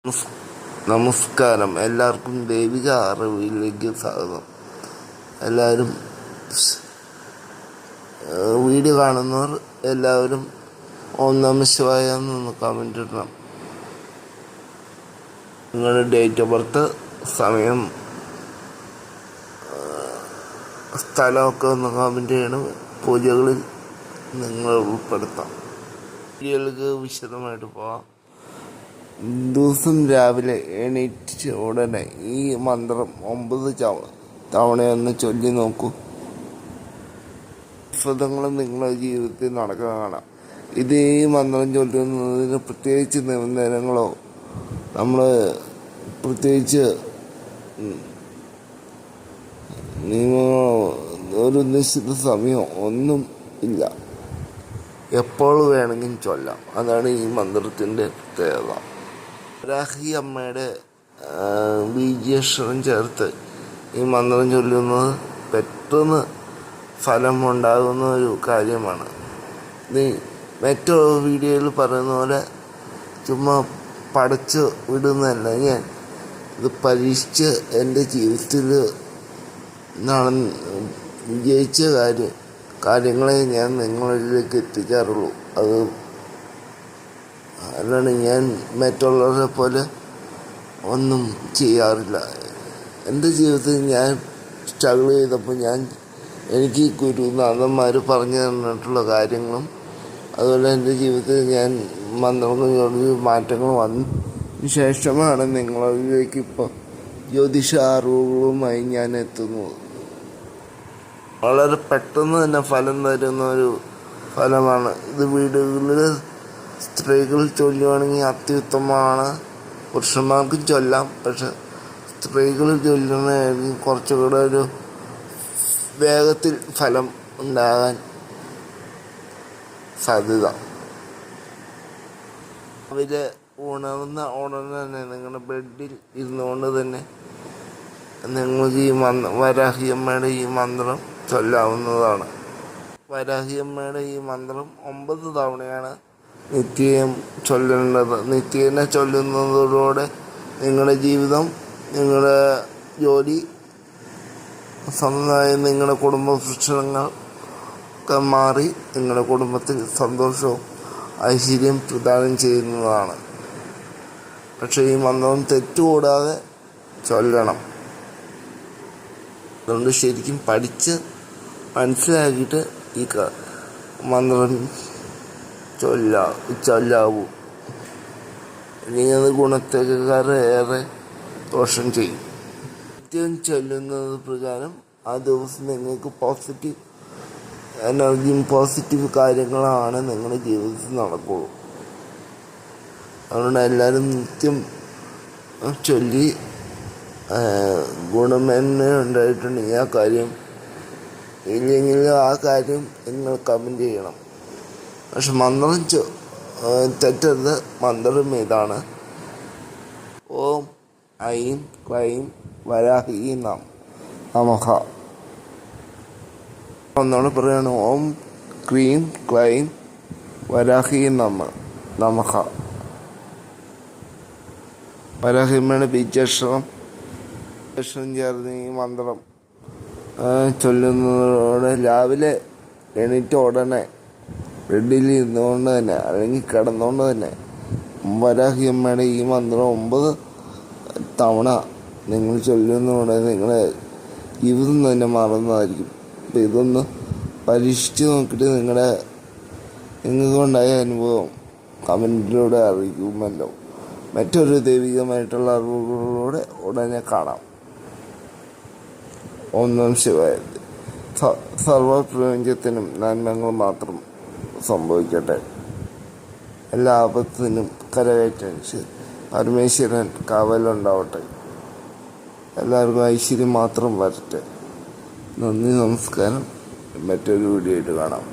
നമസ് നമസ്കാരം. എല്ലാവർക്കും ദൈവിക അറിവിലേക്ക് സ്വാഗതം. എല്ലാവരും വീഡിയോ കാണുന്നവർ എല്ലാവരും ഓം നമഃ ശിവായ എന്നൊന്ന് കമൻ്റ് ഇടണം. നിങ്ങളുടെ ഡേറ്റ് ഓഫ് ബർത്ത്, സമയം, സ്ഥലമൊക്കെ ഒന്ന് കമൻ്റ് ചെയ്യണം. പൂജകളിൽ നിങ്ങൾ ഉൾപ്പെടുത്താം. വീഡിയോയിലേക്ക് വിശദമായിട്ട് പോവാം. ദിവസം രാവിലെ എണീറ്റ് ഉടനെ ഈ മന്ത്രം 9 തവണയൊന്ന് ചൊല്ലി നോക്കൂ. അത്ഭുതങ്ങളും നിങ്ങളുടെ ജീവിതത്തിൽ നടക്കാൻ കാണാം. ഇത് ഈ മന്ത്രം ചൊല്ലുന്നതിന് പ്രത്യേകിച്ച് നിബന്ധനകളോ നമ്മൾ പ്രത്യേകിച്ച് നിയമങ്ങളോ ഒരു നിശ്ചിത സമയമോ ഒന്നും ഇല്ല. എപ്പോൾ വേണമെങ്കിലും ചൊല്ലാം. അതാണ് ഈ മന്ത്രത്തിൻ്റെ പ്രത്യേകത. വരാഹി അമ്മയുടെ ബീജാക്ഷരം ചേർത്ത് ഈ മന്ത്രം ചൊല്ലുന്നത് പെട്ടെന്ന് ഫലമുണ്ടാകുന്ന ഒരു കാര്യമാണ്. മറ്റു വീഡിയോയിൽ പറയുന്ന പോലെ ചുമ്മാ പടച്ച് വിടുന്നതല്ല. ഞാൻ ഇത് പരീക്ഷിച്ച് എൻ്റെ ജീവിതത്തിൽ വിജയിച്ച കാര്യങ്ങളെ ഞാൻ നിങ്ങളിലേക്ക് എത്തിക്കാറുള്ളൂ. അതാണ് ഞാൻ മറ്റുള്ളവരെ പോലെ ഒന്നും ചെയ്യാറില്ല. എൻ്റെ ജീവിതത്തിൽ ഞാൻ സ്ട്രഗിൾ ചെയ്തപ്പോൾ എനിക്ക് ഗുരുനാഥന്മാർ പറഞ്ഞു തന്നിട്ടുള്ള കാര്യങ്ങളും അതുപോലെ എൻ്റെ ജീവിതത്തിൽ ഞാൻ മന്ത്രങ്ങളിൽ മാറ്റങ്ങൾ വന്നതിന് ശേഷമാണ് നിങ്ങളിലേക്ക് ഇപ്പോൾ ജ്യോതിഷ അറിവുകളുമായി ഞാൻ എത്തുന്നത്. വളരെ പെട്ടെന്ന് തന്നെ ഫലം തരുന്ന ഒരു ഫലമാണ് ഇത്. വീടുകളിൽ സ്ത്രീകൾ ചൊല്ലുവാണെങ്കിൽ അത്യുത്തമമാണ്. പുരുഷന്മാർക്കും ചൊല്ലാം, പക്ഷെ സ്ത്രീകൾ ചൊല്ലുന്നതായിരിക്കും കുറച്ചുകൂടെ ഒരു വേഗത്തിൽ ഫലം ഉണ്ടാകാൻ സാധ്യത. അവര് ഉണർന്ന ഉടനെ തന്നെ നിങ്ങളുടെ ബെഡിൽ ഇരുന്നുകൊണ്ട് തന്നെ നിങ്ങൾക്ക് ഈ വരാഹിയമ്മയുടെ ഈ മന്ത്രം ചൊല്ലാവുന്നതാണ്. വരാഹിയമ്മയുടെ ഈ മന്ത്രം 9 തവണയാണ് നിത്യം ചൊല്ലേണ്ടത്. നിത്യേന ചൊല്ലുന്നതോടെ നിങ്ങളുടെ ജീവിതം, നിങ്ങളുടെ ജോലി, സമുദായം, നിങ്ങളുടെ കുടുംബ പ്രശ്നങ്ങളൊക്കെ മാറി നിങ്ങളുടെ കുടുംബത്തിൽ സന്തോഷവും ഐശ്വര്യം പ്രദാനം ചെയ്യുന്നതാണ്. പക്ഷേ ഈ മന്ത്രം തെറ്റുകൂടാതെ ചൊല്ലണം. അതുകൊണ്ട് ശരിക്കും പഠിച്ച് മനസ്സിലാക്കിയിട്ട് ഈ മന്ത്രം ചൊല്ലാവൂ. അല്ലെങ്കിൽ അത് ഗുണത്തേക്കാരെ ഏറെ ദോഷം ചെയ്യും. നിത്യം ചൊല്ലുന്നത് പ്രകാരം ആ ദിവസം നിങ്ങൾക്ക് പോസിറ്റീവ് എനർജിയും പോസിറ്റീവ് കാര്യങ്ങളാണ് നിങ്ങളുടെ ജീവിതത്തിൽ നടക്കുള്ളൂ. അതുകൊണ്ട് എല്ലാവരും നിത്യം ചൊല്ലി ഗുണമെന്നെ ഉണ്ടായിട്ടുണ്ടെങ്കിൽ ആ കാര്യം, ഇല്ലെങ്കിൽ ആ കാര്യം നിങ്ങൾ കമൻ്റ് ചെയ്യണം. പക്ഷെ മന്ത്രം തെറ്റരുത്. മന്ത്രം ഇതാണ്: ഓം ഐം ക്ലൈം വരാഹി നമഃ. ഒന്നുകൂടെ പറയാണ്: ഓം ക്രീം ക്ലൈം വരാഹി നമഃ. വരാഹിയമ്മയുടെ ബീജാക്ഷരം ചേർന്ന് ഈ മന്ത്രം ചൊല്ലുന്നതോടെ രാവിലെ എണീറ്റ ഉടനെ ബെഡിൽ ഇരുന്നുകൊണ്ട് തന്നെ അല്ലെങ്കിൽ കിടന്നുകൊണ്ട് തന്നെ വരാഹിയമ്മയുടെ ഈ മന്ത്രം 9 തവണ നിങ്ങൾ ചൊല്ലുന്നതോടെ നിങ്ങളുടെ ജീവിതം തന്നെ മാറുന്നതായിരിക്കും. അപ്പം ഇതൊന്ന് പരീക്ഷിച്ച് നോക്കിയിട്ട് നിങ്ങൾക്കുണ്ടായ അനുഭവം കമൻറ്റിലൂടെ അറിയിക്കുമല്ലോ. മറ്റൊരു ദൈവികമായിട്ടുള്ള അറിവുകളിലൂടെ ഉടനെ കാണാം. ഓം നമഃ ശിവായ. സർവപ്രപഞ്ചത്തിനും നന്മകൾ മാത്രം സംഭവിക്കട്ടെ. എല്ലാ ആപത്തിനും കരകയറ്റാൻ പരമേശ്വരൻ കാവലുണ്ടാവട്ടെ. എല്ലാവർക്കും ഐശ്വര്യം മാത്രം വരട്ടെ. നന്ദി, നമസ്കാരം. മറ്റൊരു വീഡിയോ ആയിട്ട് കാണാം.